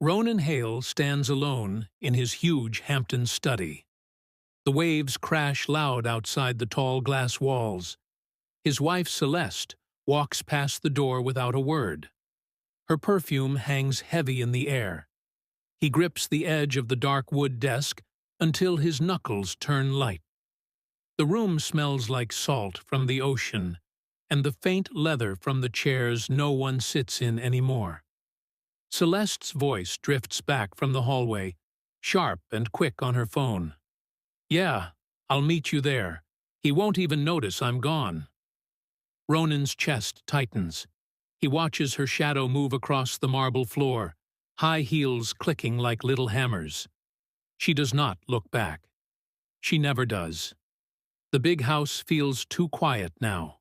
Ronan Hale stands alone in his huge Hampton study. The waves crash loud outside the tall glass walls. His wife, Celeste, walks past the door without a word. Her perfume hangs heavy in the air. He grips the edge of the dark wood desk until his knuckles turn light. The room smells like salt from the ocean and the faint leather from the chairs no one sits in anymore. Celeste's voice drifts back from the hallway, sharp and quick on her phone. "Yeah, I'll meet you there. He won't even notice I'm gone." Ronan's chest tightens. He watches her shadow move across the marble floor, high heels clicking like little hammers. She does not look back. She never does. The big house feels too quiet now.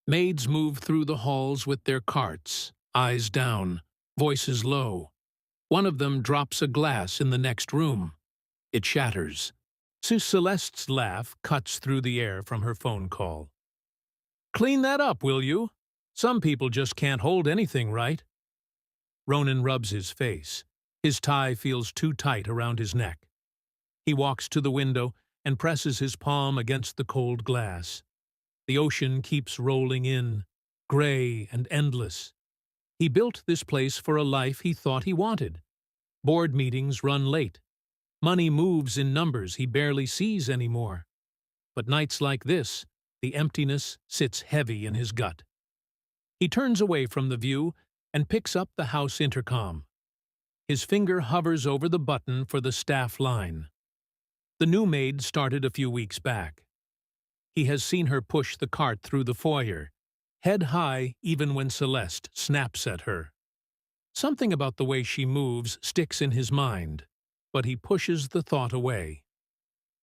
Maids move through the halls with their carts, eyes down, voices low. One of them drops a glass in the next room. It shatters. Celeste's laugh cuts through the air from her phone call. "Clean that up, will you? Some people just can't hold anything right." Ronan rubs his face. His tie feels too tight around his neck. He walks to the window and presses his palm against the cold glass. The ocean keeps rolling in, gray and endless. He built this place for a life he thought he wanted. Board meetings run late. Money moves in numbers he barely sees anymore. But nights like this, the emptiness sits heavy in his gut. He turns away from the view and picks up the house intercom. His finger hovers over the button for the staff line. The new maid started a few weeks back. He has seen her push the cart through the foyer, head high even when Celeste snaps at her. Something about the way she moves sticks in his mind, but he pushes the thought away.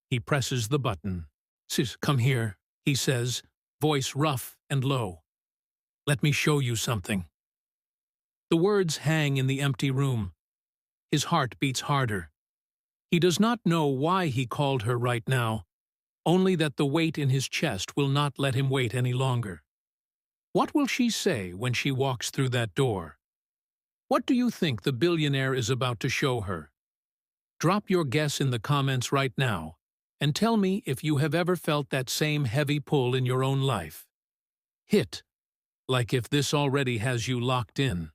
He presses the button. "Sis, come here," he says, voice rough and low. "Let me show you something." The words hang in the empty room. His heart beats harder. He does not know why he called her right now, only that the weight in his chest will not let him wait any longer. What will she say when she walks through that door? What do you think the billionaire is about to show her? Drop your guess in the comments right now, and tell me if you have ever felt that same heavy pull in your own life. Hit, like if this already has you locked in.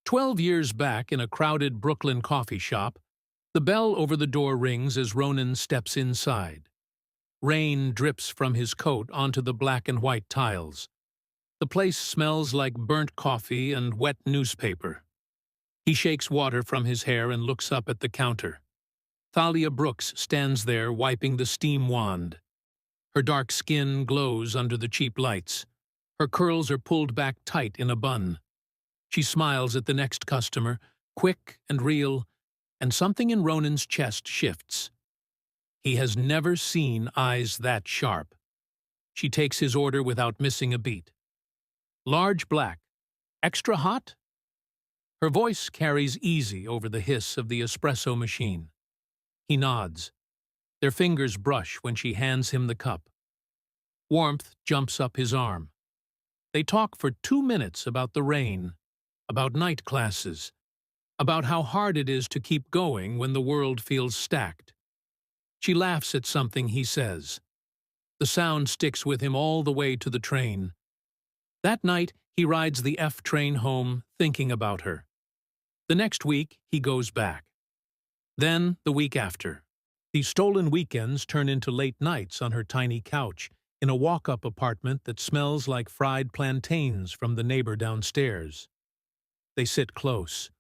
12 years back in a crowded Brooklyn coffee shop, the bell over the door rings as Ronan steps inside. Rain drips from his coat onto the black and white tiles. The place smells like burnt coffee and wet newspaper. He shakes water from his hair and looks up at the counter. Thalia Brooks stands there wiping the steam wand. Her dark skin glows under the cheap lights. Her curls are pulled back tight in a bun. She smiles at the next customer, quick and real, and something in Ronan's chest shifts. He has never seen eyes that sharp. She takes his order without missing a beat. "Large black. Extra hot?" Her voice carries easy over the hiss of the espresso machine. He nods. Their fingers brush when she hands him the cup. Warmth jumps up his arm. They talk for 2 minutes about the rain, about night classes, about how hard it is to keep going when the world feels stacked. She laughs at something he says. The sound sticks with him all the way to the train. That night, he rides the F train home, thinking about her. The next week, he goes back. Then, the week after. These stolen weekends turn into late nights on her tiny couch in a walk-up apartment that smells like fried plantains from the neighbor downstairs. They sit close.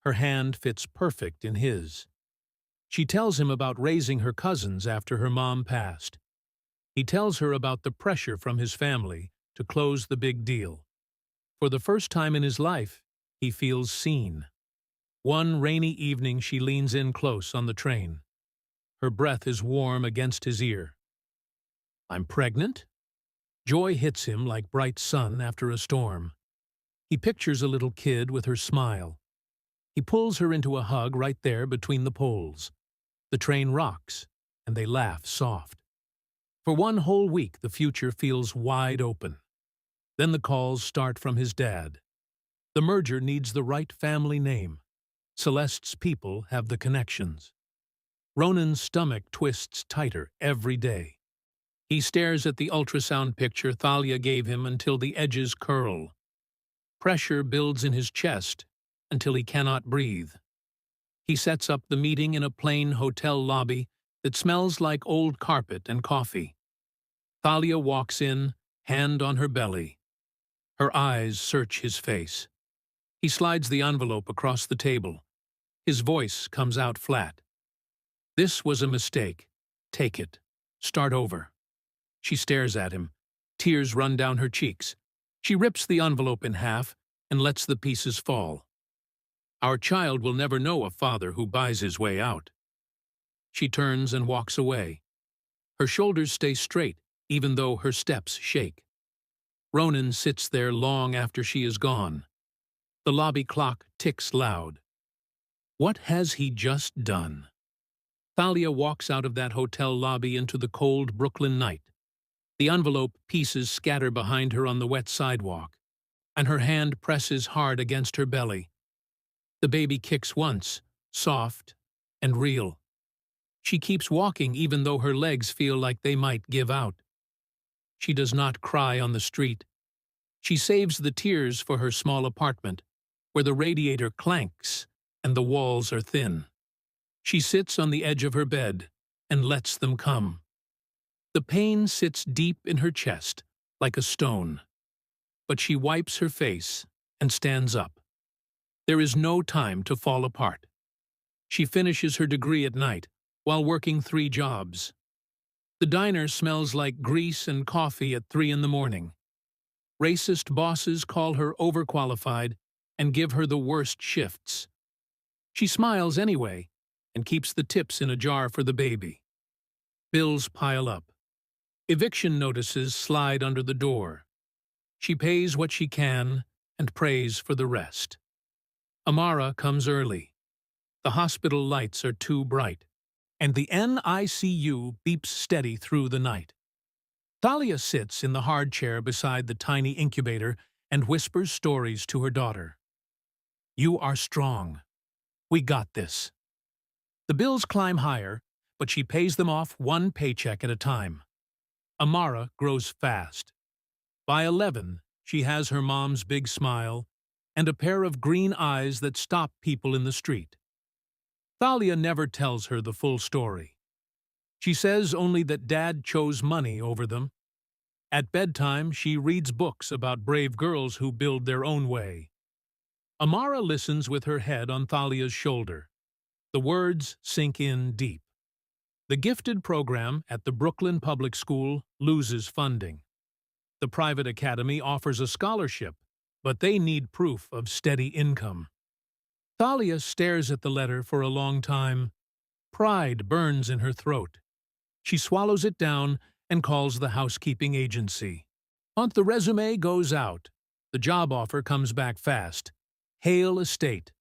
Her hand fits perfect in his. She tells him about raising her cousins after her mom passed. He tells her about the pressure from his family to close the big deal. For the first time in his life, he feels seen. One rainy evening, she leans in close on the train. Her breath is warm against his ear. "I'm pregnant?" Joy hits him like bright sun after a storm. He pictures a little kid with her smile. He pulls her into a hug right there between the poles. The train rocks, and they laugh soft. For one whole week, the future feels wide open. Then the calls start from his dad. The merger needs the right family name. Celeste's people have the connections. Ronan's stomach twists tighter every day. He stares at the ultrasound picture Thalia gave him until the edges curl. Pressure builds in his chest until he cannot breathe. He sets up the meeting in a plain hotel lobby that smells like old carpet and coffee. Thalia walks in, hand on her belly. Her eyes search his face. He slides the envelope across the table. His voice comes out flat. "This was a mistake. Take it. Start over." She stares at him. Tears run down her cheeks. She rips the envelope in half and lets the pieces fall. "Our child will never know a father who buys his way out." She turns and walks away. Her shoulders stay straight, even though her steps shake. Ronan sits there long after she is gone. The lobby clock ticks loud. What has he just done? Thalia walks out of that hotel lobby into the cold Brooklyn night. The envelope pieces scatter behind her on the wet sidewalk, and her hand presses hard against her belly. The baby kicks once, soft and real. She keeps walking even though her legs feel like they might give out. She does not cry on the street. She saves the tears for her small apartment, where the radiator clanks and the walls are thin. She sits on the edge of her bed and lets them come. The pain sits deep in her chest, like a stone. But she wipes her face and stands up. There is no time to fall apart. She finishes her degree at night, while working 3 jobs. The diner smells like grease and coffee at 3 in the morning. Racist bosses call her overqualified and give her the worst shifts. She smiles anyway and keeps the tips in a jar for the baby. Bills pile up. Eviction notices slide under the door. She pays what she can and prays for the rest. Amara comes early. The hospital lights are too bright, and the NICU beeps steady through the night. Thalia sits in the hard chair beside the tiny incubator and whispers stories to her daughter. "You are strong. We got this." The bills climb higher, but she pays them off one paycheck at a time. Amara grows fast. By 11, she has her mom's big smile and a pair of green eyes that stop people in the street. Thalia never tells her the full story. She says only that Dad chose money over them. At bedtime, she reads books about brave girls who build their own way. Amara listens with her head on Thalia's shoulder. The words sink in deep. The gifted program at the Brooklyn Public School loses funding. The private academy offers a scholarship, but they need proof of steady income. Thalia stares at the letter for a long time. Pride burns in her throat. She swallows it down and calls the housekeeping agency. The resume goes out. The job offer comes back fast. Hale Estate.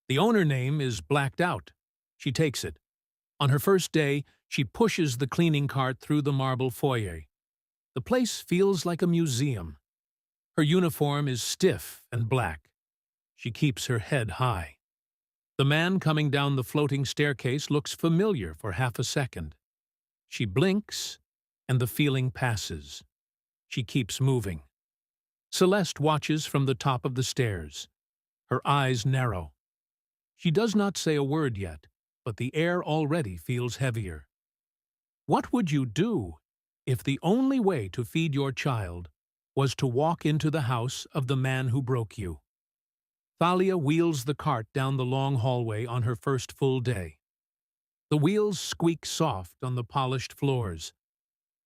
The owner name is blacked out. She takes it. On her first day, she pushes the cleaning cart through the marble foyer. The place feels like a museum. Her uniform is stiff and black. She keeps her head high. The man coming down the floating staircase looks familiar for half a second. She blinks, and the feeling passes. She keeps moving. Celeste watches from the top of the stairs. Her eyes narrow. She does not say a word yet, but the air already feels heavier. What would you do if the only way to feed your child was to walk into the house of the man who broke you? Thalia wheels the cart down the long hallway on her first full day. The wheels squeak soft on the polished floors.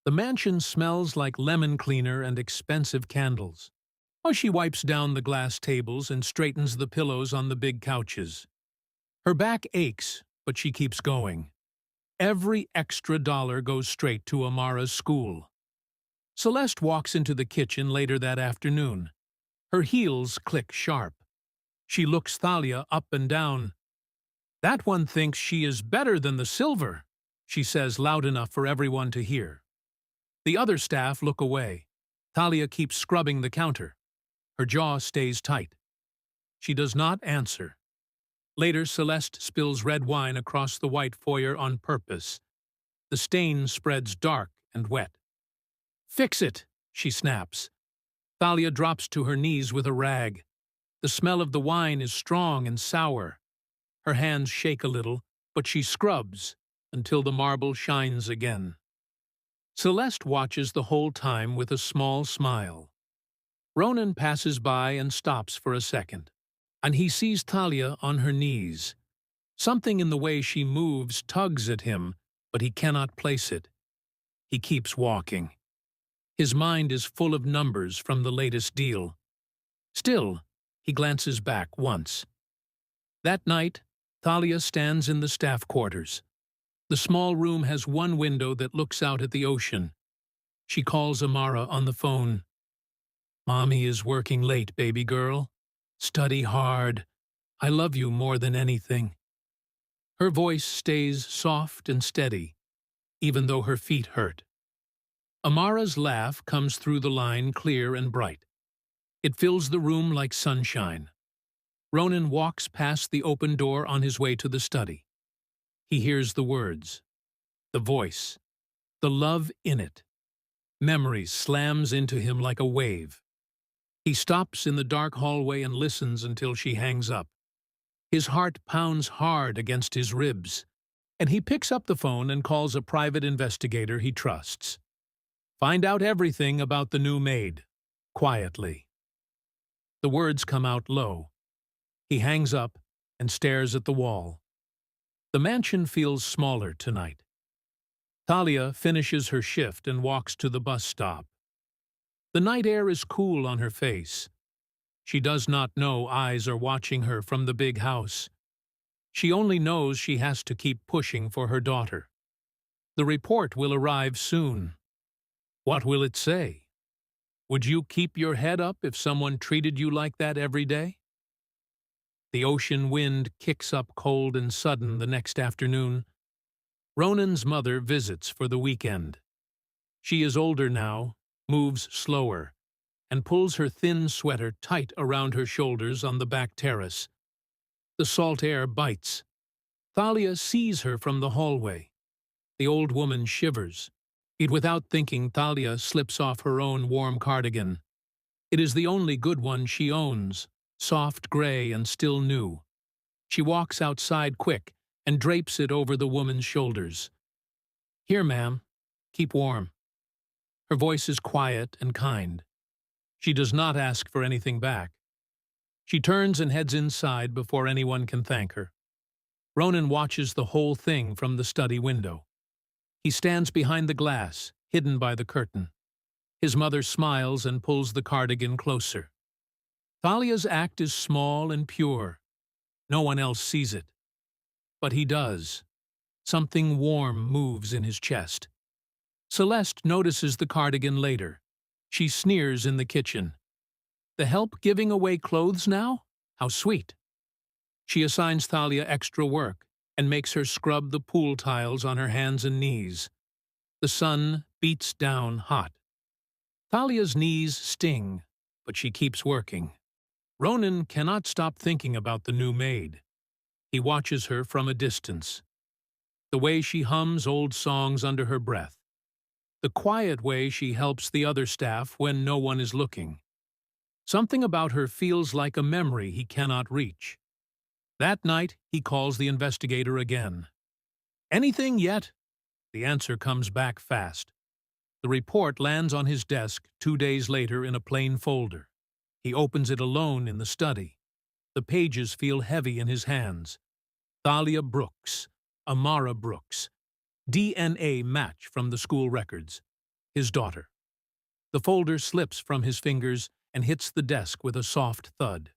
The mansion smells like lemon cleaner and expensive candles. She wipes down the glass tables and straightens the pillows on the big couches. Her back aches, but she keeps going. Every extra dollar goes straight to Amara's school. Celeste walks into the kitchen later that afternoon. Her heels click sharp. She looks Thalia up and down. "That one thinks she is better than the silver," she says loud enough for everyone to hear. The other staff look away. Thalia keeps scrubbing the counter. Her jaw stays tight. She does not answer. Later, Celeste spills red wine across the white foyer on purpose. The stain spreads dark and wet. "Fix it!" she snaps. Thalia drops to her knees with a rag. The smell of the wine is strong and sour. Her hands shake a little, but she scrubs until the marble shines again. Celeste watches the whole time with a small smile. Ronan passes by and stops for a second, and he sees Thalia on her knees. Something in the way she moves tugs at him, but he cannot place it. He keeps walking. His mind is full of numbers from the latest deal. Still, he glances back once. That night, Thalia stands in the staff quarters. The small room has one window that looks out at the ocean. She calls Amara on the phone. "Mommy is working late, baby girl. Study hard. I love you more than anything." Her voice stays soft and steady, even though her feet hurt. Amara's laugh comes through the line clear and bright. It fills the room like sunshine. Ronan walks past the open door on his way to the study. He hears the words, the voice, the love in it. Memory slams into him like a wave. He stops in the dark hallway and listens until she hangs up. His heart pounds hard against his ribs, and he picks up the phone and calls a private investigator he trusts. "Find out everything about the new maid," quietly. The words come out low. He hangs up and stares at the wall. The mansion feels smaller tonight. Thalia finishes her shift and walks to the bus stop. The night air is cool on her face. She does not know eyes are watching her from the big house. She only knows she has to keep pushing for her daughter. The report will arrive soon. What will it say? Would you keep your head up if someone treated you like that every day? The ocean wind kicks up cold and sudden the next afternoon. Ronan's mother visits for the weekend. She is older now, moves slower, and pulls her thin sweater tight around her shoulders on the back terrace. The salt air bites. Thalia sees her from the hallway. The old woman shivers. Yet without thinking, Thalia slips off her own warm cardigan. It is the only good one she owns, soft gray and still new. She walks outside quick and drapes it over the woman's shoulders. "Here, ma'am. Keep warm." Her voice is quiet and kind. She does not ask for anything back. She turns and heads inside before anyone can thank her. Ronan watches the whole thing from the study window. He stands behind the glass, hidden by the curtain. His mother smiles and pulls the cardigan closer. Thalia's act is small and pure. No one else sees it. But he does. Something warm moves in his chest. Celeste notices the cardigan later. She sneers in the kitchen. "The help giving away clothes now? How sweet." She assigns Thalia extra work and makes her scrub the pool tiles on her hands and knees. The sun beats down hot. Thalia's knees sting, but she keeps working. Ronan cannot stop thinking about the new maid. He watches her from a distance. The way she hums old songs under her breath. The quiet way she helps the other staff when no one is looking. Something about her feels like a memory he cannot reach. That night, he calls the investigator again. "Anything yet?" The answer comes back fast. The report lands on his desk 2 days later in a plain folder. He opens it alone in the study. The pages feel heavy in his hands. Thalia Brooks, Amara Brooks, DNA match from the school records. His daughter. The folder slips from his fingers and hits the desk with a soft thud.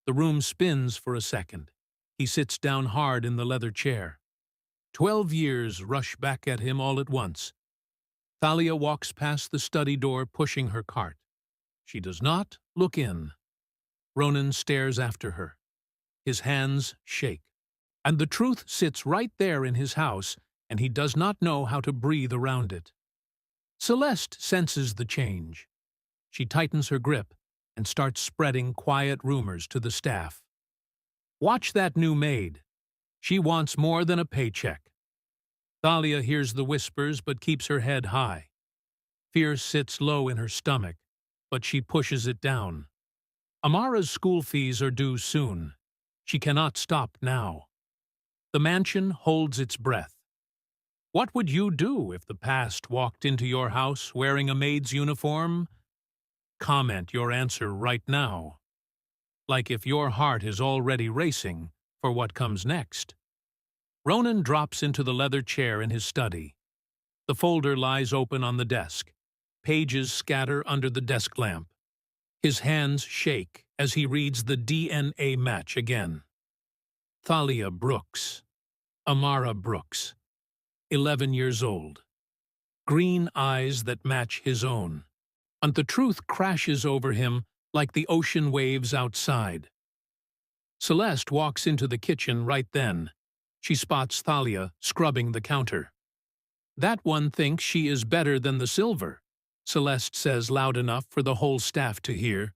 The room spins for a second. He sits down hard in the leather chair. 12 years rush back at him all at once. Thalia walks past the study door pushing her cart. She does not look in. Ronan stares after her. His hands shake. And the truth sits right there in his house, and he does not know how to breathe around it. Celeste senses the change. She tightens her grip and starts spreading quiet rumors to the staff. Watch that new maid. She wants more than a paycheck. Thalia hears the whispers but keeps her head high. Fear sits low in her stomach, but she pushes it down. Amara's school fees are due soon. She cannot stop now. The mansion holds its breath. What would you do if the past walked into your house wearing a maid's uniform? Comment your answer right now. Like if your heart is already racing for what comes next. Ronan drops into the leather chair in his study. The folder lies open on the desk. Pages scatter under the desk lamp. His hands shake as he reads the DNA match again. Thalia Brooks. Amara Brooks. 11 years old. Green eyes that match his own. And the truth crashes over him like the ocean waves outside. Celeste walks into the kitchen right then. She spots Thalia scrubbing the counter. That one thinks she is better than the silver, Celeste says loud enough for the whole staff to hear.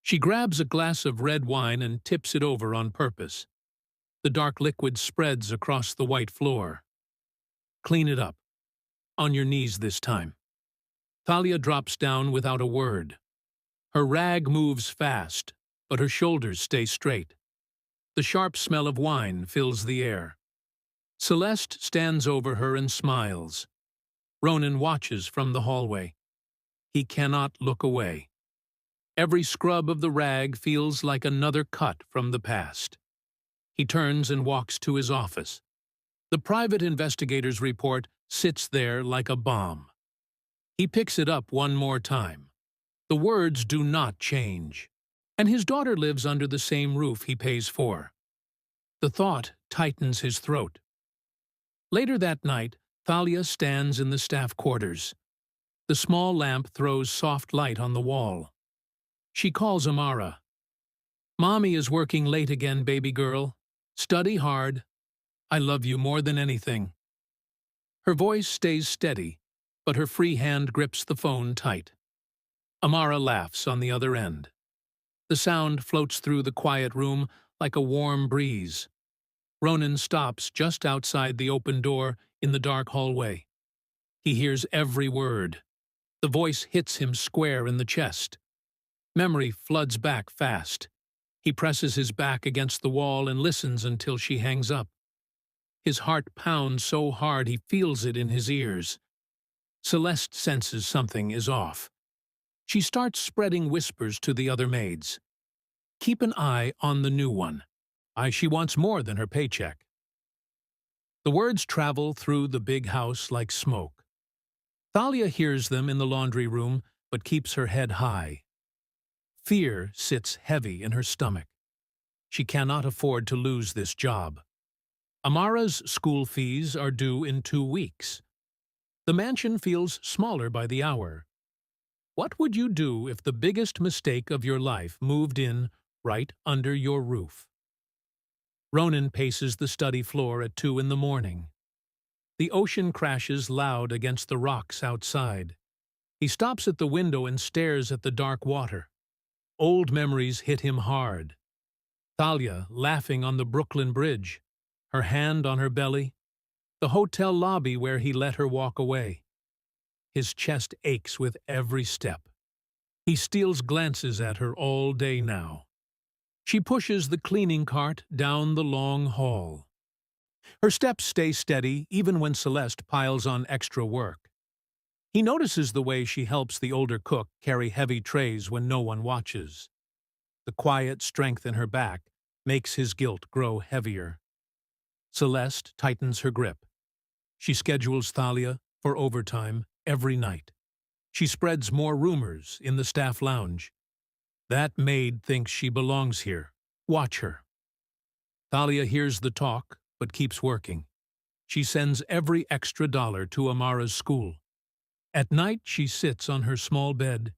She grabs a glass of red wine and tips it over on purpose. The dark liquid spreads across the white floor. Clean it up. On your knees this time. Thalia drops down without a word. Her rag moves fast, but her shoulders stay straight. The sharp smell of wine fills the air. Celeste stands over her and smiles. Ronan watches from the hallway. He cannot look away. Every scrub of the rag feels like another cut from the past. He turns and walks to his office. The private investigator's report sits there like a bomb. He picks it up one more time. The words do not change. And his daughter lives under the same roof he pays for. The thought tightens his throat. Later that night, Thalia stands in the staff quarters. The small lamp throws soft light on the wall. She calls Amara. "Mommy is working late again, baby girl. Study hard. I love you more than anything." Her voice stays steady, but her free hand grips the phone tight. Amara laughs on the other end. The sound floats through the quiet room like a warm breeze. Ronan stops just outside the open door in the dark hallway. He hears every word. The voice hits him square in the chest. Memory floods back fast. He presses his back against the wall and listens until she hangs up. His heart pounds so hard he feels it in his ears. Celeste senses something is off. She starts spreading whispers to the other maids. Keep an eye on the new one. She wants more than her paycheck. The words travel through the big house like smoke. Thalia hears them in the laundry room, but keeps her head high. Fear sits heavy in her stomach. She cannot afford to lose this job. Amara's school fees are due in 2 weeks. The mansion feels smaller by the hour. What would you do if the biggest mistake of your life moved in right under your roof? Ronan paces the study floor at 2 in the morning. The ocean crashes loud against the rocks outside. He stops at the window and stares at the dark water. Old memories hit him hard. Thalia laughing on the Brooklyn Bridge, her hand on her belly, the hotel lobby where he let her walk away. His chest aches with every step. He steals glances at her all day now. She pushes the cleaning cart down the long hall. Her steps stay steady even when Celeste piles on extra work. He notices the way she helps the older cook carry heavy trays when no one watches. The quiet strength in her back makes his guilt grow heavier. Celeste tightens her grip. She schedules Thalia for overtime every night. She spreads more rumors in the staff lounge. That maid thinks she belongs here. Watch her. Thalia hears the talk, but keeps working. She sends every extra dollar to Amara's school. At night, she sits on her small bed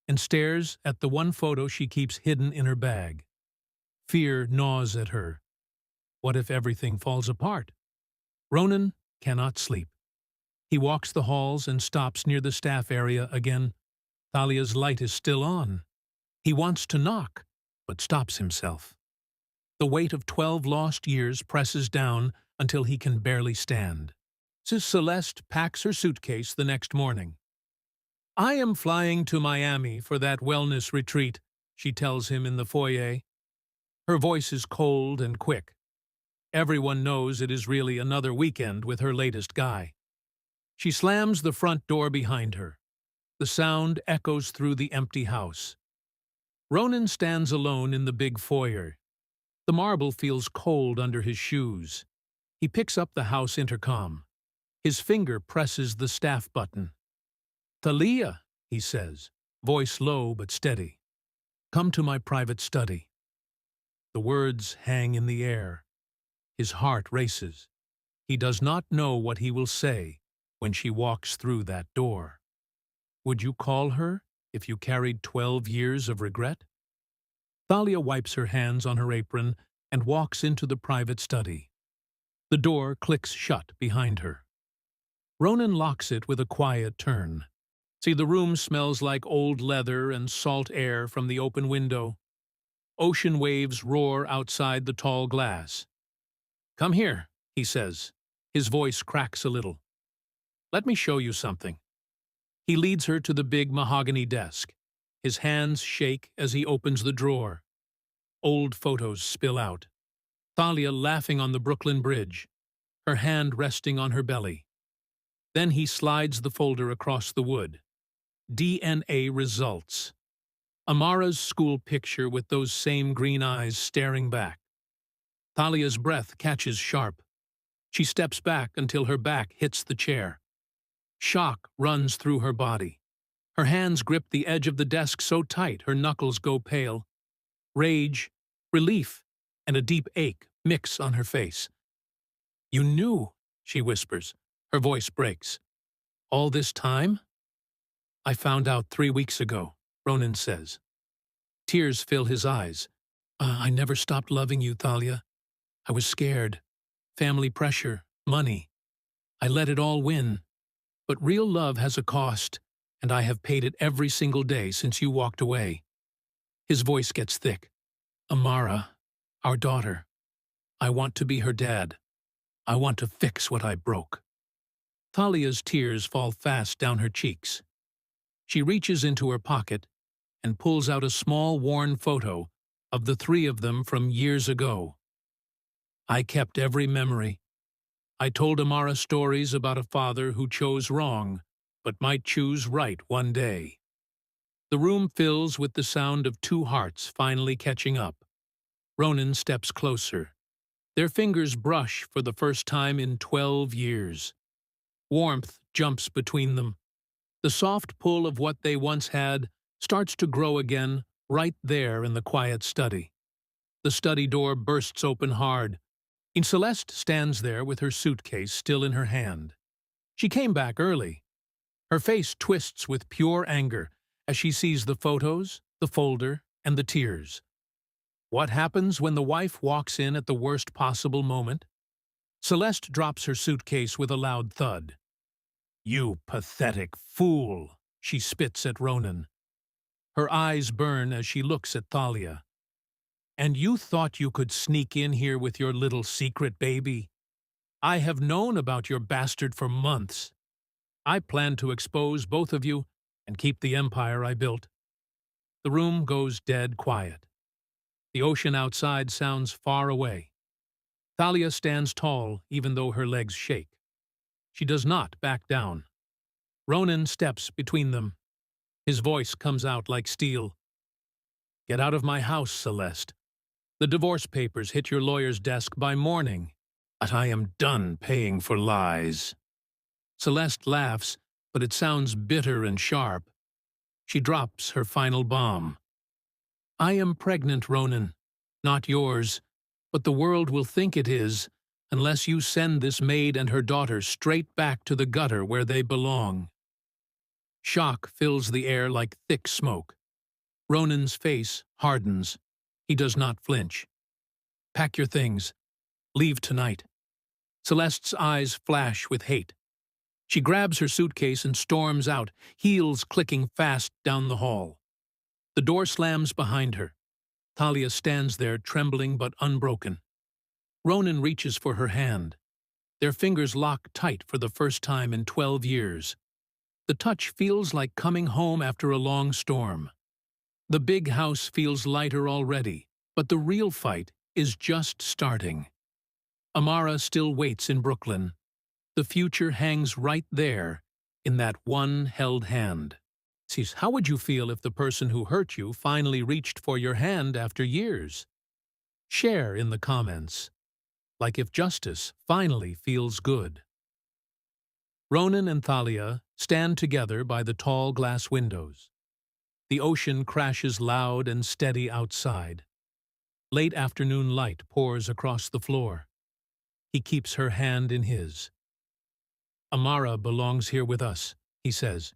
and stares at the one photo she keeps hidden in her bag. Fear gnaws at her. What if everything falls apart? Ronan cannot sleep. He walks the halls and stops near the staff area again. Thalia's light is still on. He wants to knock, but stops himself. The weight of 12 lost years presses down until he can barely stand. Celeste packs her suitcase the next morning. "I am flying to Miami for that wellness retreat," she tells him in the foyer. Her voice is cold and quick. Everyone knows it is really another weekend with her latest guy. She slams the front door behind her. The sound echoes through the empty house. Ronan stands alone in the big foyer. The marble feels cold under his shoes. He picks up the house intercom. His finger presses the staff button. "Thalia," he says, voice low but steady. "Come to my private study." The words hang in the air. His heart races. He does not know what he will say when she walks through that door. Would you call her if you carried 12 years of regret? Thalia wipes her hands on her apron and walks into the private study. The door clicks shut behind her. Ronan locks it with a quiet turn. See, the room smells like old leather and salt air from the open window. Ocean waves roar outside the tall glass. "Come here," he says. His voice cracks a little. "Let me show you something." He leads her to the big mahogany desk. His hands shake as he opens the drawer. Old photos spill out. Thalia laughing on the Brooklyn Bridge, her hand resting on her belly. Then he slides the folder across the wood. DNA results. Amara's school picture with those same green eyes staring back. Thalia's breath catches sharp. She steps back until her back hits the chair. Shock runs through her body. Her hands grip the edge of the desk so tight her knuckles go pale. Rage, relief, and a deep ache mix on her face. "You knew," she whispers. Her voice breaks. "All this time?" "I found out 3 weeks ago," Ronan says. Tears fill his eyes. I never stopped loving you, Thalia. I was scared. Family pressure, money. I let it all win. But real love has a cost, and I have paid it every single day since you walked away." His voice gets thick. "Amara, our daughter. I want to be her dad. I want to fix what I broke." Thalia's tears fall fast down her cheeks. She reaches into her pocket and pulls out a small worn photo of the 3 of them from years ago. "I kept every memory. I told Amara stories about a father who chose wrong, but might choose right one day." The room fills with the sound of 2 hearts finally catching up. Ronan steps closer. Their fingers brush for the first time in 12 years. Warmth jumps between them. The soft pull of what they once had starts to grow again right there in the quiet study. The study door bursts open hard. Celeste stands there with her suitcase still in her hand. She came back early. Her face twists with pure anger as she sees the photos, the folder, and the tears. What happens when the wife walks in at the worst possible moment? Celeste drops her suitcase with a loud thud. "You pathetic fool," she spits at Ronan. Her eyes burn as she looks at Thalia. "And you thought you could sneak in here with your little secret baby? I have known about your bastard for months. I plan to expose both of you and keep the empire I built." The room goes dead quiet. The ocean outside sounds far away. Thalia stands tall even though her legs shake. She does not back down. Ronan steps between them. His voice comes out like steel. "Get out of my house, Celeste. The divorce papers hit your lawyer's desk by morning. But I am done paying for lies." Celeste laughs, but it sounds bitter and sharp. She drops her final bomb. "I am pregnant, Ronan. Not yours, but the world will think it is, unless you send this maid and her daughter straight back to the gutter where they belong." Shock fills the air like thick smoke. Ronan's face hardens. He does not flinch. "Pack your things. Leave tonight." Celeste's eyes flash with hate. She grabs her suitcase and storms out, heels clicking fast down the hall. The door slams behind her. Thalia stands there, trembling but unbroken. Ronan reaches for her hand. Their fingers lock tight for the first time in 12 years. The touch feels like coming home after a long storm. The big house feels lighter already, but the real fight is just starting. Amara still waits in Brooklyn. The future hangs right there, in that one held hand. How would you feel if the person who hurt you finally reached for your hand after years? Share in the comments. Like if justice finally feels good. Ronan and Thalia stand together by the tall glass windows. The ocean crashes loud and steady outside. Late afternoon light pours across the floor. He keeps her hand in his. Amara belongs here with us, he says.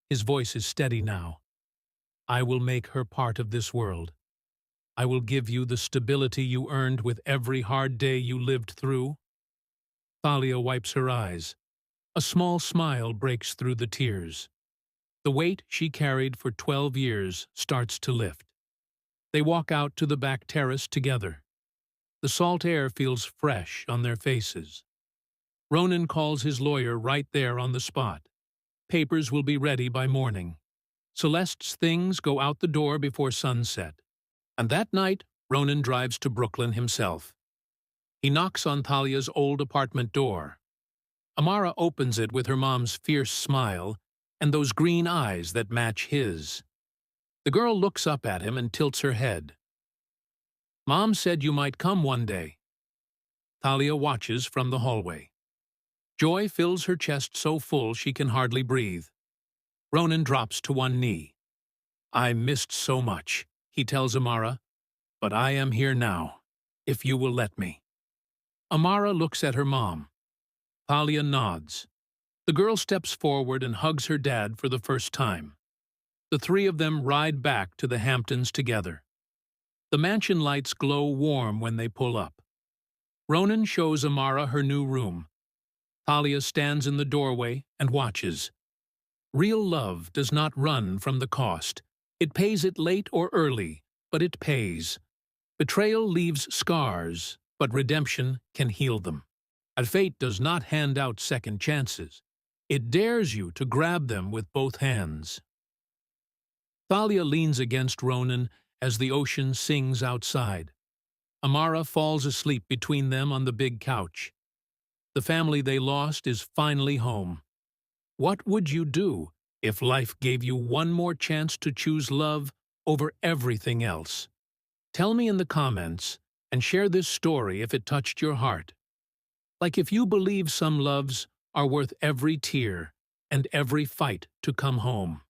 His voice is steady now. I will make her part of this world. I will give you the stability you earned with every hard day you lived through. Thalia wipes her eyes. A small smile breaks through the tears. The weight she carried for 12 years starts to lift. They walk out to the back terrace together. The salt air feels fresh on their faces. Ronan calls his lawyer right there on the spot. Papers will be ready by morning. Celeste's things go out the door before sunset. And that night, Ronan drives to Brooklyn himself. He knocks on Thalia's old apartment door. Amara opens it with her mom's fierce smile and those green eyes that match his. The girl looks up at him and tilts her head. Mom said you might come one day. Thalia watches from the hallway. Joy fills her chest so full she can hardly breathe. Ronan drops to one knee. I missed so much, he tells Amara, but I am here now, if you will let me. Amara looks at her mom. Thalia nods. The girl steps forward and hugs her dad for the first time. The three of them ride back to the Hamptons together. The mansion lights glow warm when they pull up. Ronan shows Amara her new room. Thalia stands in the doorway and watches. Real love does not run from the cost. It pays it late or early, but it pays. Betrayal leaves scars, but redemption can heal them. And fate does not hand out second chances. It dares you to grab them with both hands. Thalia leans against Ronan as the ocean sings outside. Amara falls asleep between them on the big couch. The family they lost is finally home. What would you do if life gave you one more chance to choose love over everything else? Tell me in the comments and share this story if it touched your heart. Like if you believe some loves are worth every tear and every fight to come home.